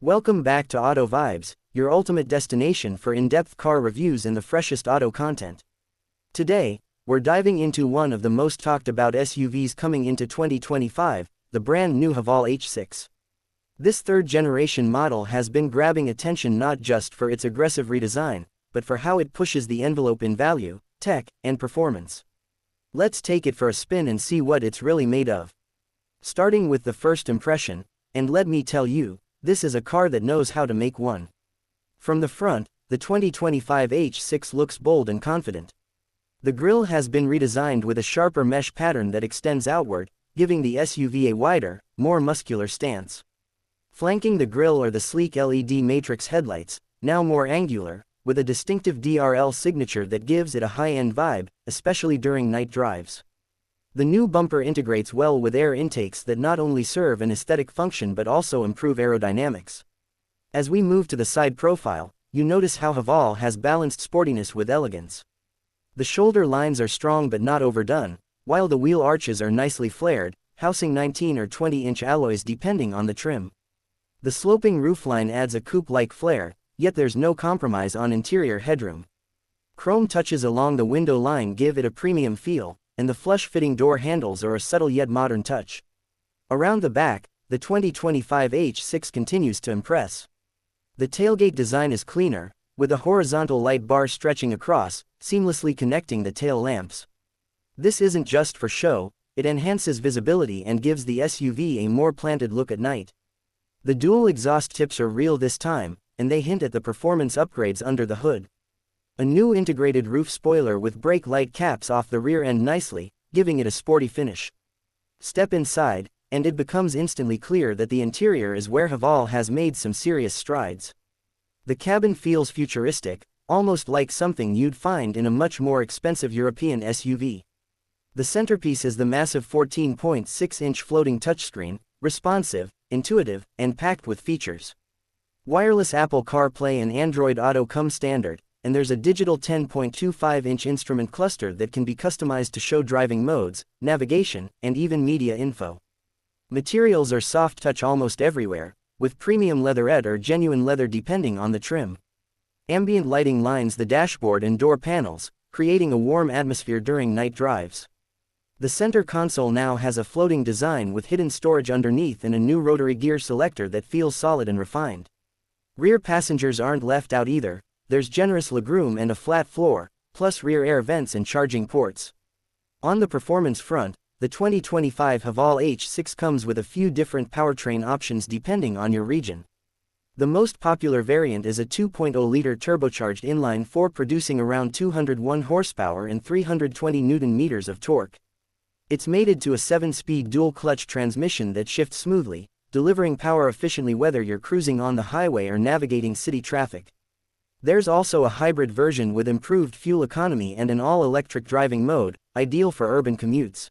Welcome back to Auto Vibes, your ultimate destination for in-depth car reviews and the freshest auto content. Today, we're diving into one of the most talked about SUVs coming into 2025, the brand new Haval H6. This third-generation model has been grabbing attention not just for its aggressive redesign, but for how it pushes the envelope in value, tech, and performance. Let's take it for a spin and see what it's really made of. Starting with the first impression, and let me tell you, this is a car that knows how to make one. From the front, the 2025 H6 looks bold and confident. The grille has been redesigned with a sharper mesh pattern that extends outward, giving the SUV a wider, more muscular stance. Flanking the grille are the sleek LED matrix headlights, now more angular, with a distinctive DRL signature that gives it a high-end vibe, especially during night drives. The new bumper integrates well with air intakes that not only serve an aesthetic function but also improve aerodynamics. As we move to the side profile, you notice how Haval has balanced sportiness with elegance. The shoulder lines are strong but not overdone, while the wheel arches are nicely flared, housing 19 or 20-inch alloys depending on the trim. The sloping roofline adds a coupe-like flair, yet there's no compromise on interior headroom. Chrome touches along the window line give it a premium feel, and the flush-fitting door handles are a subtle yet modern touch. Around the back, the 2025 H6 continues to impress. The tailgate design is cleaner, with a horizontal light bar stretching across, seamlessly connecting the tail lamps. This isn't just for show, it enhances visibility and gives the SUV a more planted look at night. The dual exhaust tips are real this time, and they hint at the performance upgrades under the hood. A new integrated roof spoiler with brake light caps off the rear end nicely, giving it a sporty finish. Step inside, and it becomes instantly clear that the interior is where Haval has made some serious strides. The cabin feels futuristic, almost like something you'd find in a much more expensive European SUV. The centerpiece is the massive 14.6-inch floating touchscreen, responsive, intuitive, and packed with features. Wireless Apple CarPlay and Android Auto come standard, and there's a digital 10.25-inch instrument cluster that can be customized to show driving modes, navigation, and even media info. Materials are soft touch almost everywhere, with premium leatherette or genuine leather depending on the trim. Ambient lighting lines the dashboard and door panels, creating a warm atmosphere during night drives. The center console now has a floating design with hidden storage underneath and a new rotary gear selector that feels solid and refined. Rear passengers aren't left out either. There's generous legroom and a flat floor, plus rear air vents and charging ports. On the performance front, the 2025 Haval H6 comes with a few different powertrain options depending on your region. The most popular variant is a 2.0-liter turbocharged inline-4 producing around 201 horsepower and 320 Nm of torque. It's mated to a 7-speed dual-clutch transmission that shifts smoothly, delivering power efficiently whether you're cruising on the highway or navigating city traffic. There's also a hybrid version with improved fuel economy and an all-electric driving mode, ideal for urban commutes.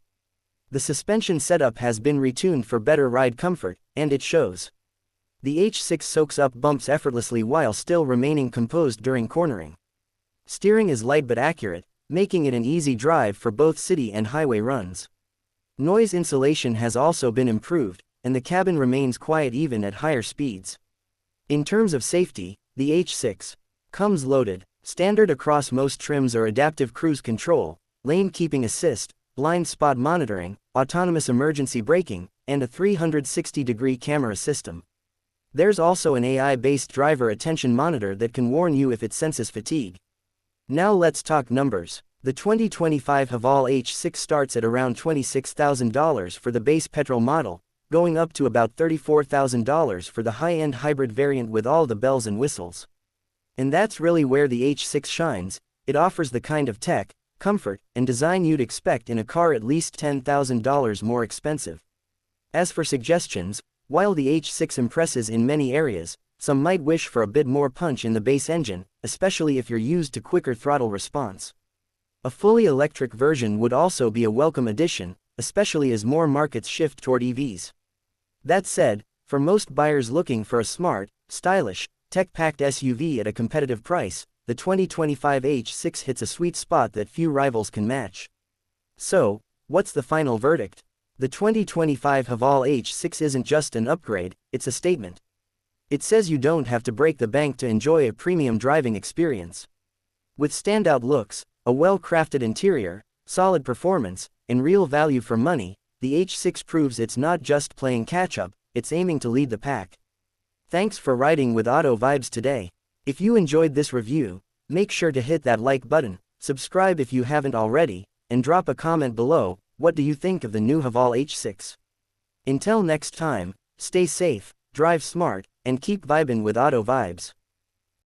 The suspension setup has been retuned for better ride comfort, and it shows. The H6 soaks up bumps effortlessly while still remaining composed during cornering. Steering is light but accurate, making it an easy drive for both city and highway runs. Noise insulation has also been improved, and the cabin remains quiet even at higher speeds. In terms of safety, the H6 comes loaded. Standard across most trims are adaptive cruise control, lane keeping assist, blind spot monitoring, autonomous emergency braking, and a 360-degree camera system. There's also an AI-based driver attention monitor that can warn you if it senses fatigue. Now let's talk numbers. The 2025 Haval H6 starts at around $26,000 for the base petrol model, going up to about $34,000 for the high-end hybrid variant with all the bells and whistles. And that's really where the H6 shines. It offers the kind of tech, comfort, and design you'd expect in a car at least $10,000 more expensive. As for suggestions, while the H6 impresses in many areas, some might wish for a bit more punch in the base engine, especially if you're used to quicker throttle response. A fully electric version would also be a welcome addition, especially as more markets shift toward EVs. That said, for most buyers looking for a smart, stylish, tech-packed SUV at a competitive price, the 2025 H6 hits a sweet spot that few rivals can match. So, what's the final verdict? The 2025 Haval H6 isn't just an upgrade, it's a statement. It says you don't have to break the bank to enjoy a premium driving experience. With standout looks, a well-crafted interior, solid performance, and real value for money, the H6 proves it's not just playing catch-up, it's aiming to lead the pack. Thanks for riding with Auto Vibes today. If you enjoyed this review, make sure to hit that like button, subscribe if you haven't already, and drop a comment below. What do you think of the new Haval H6? Until next time, stay safe, drive smart, and keep vibin' with Auto Vibes.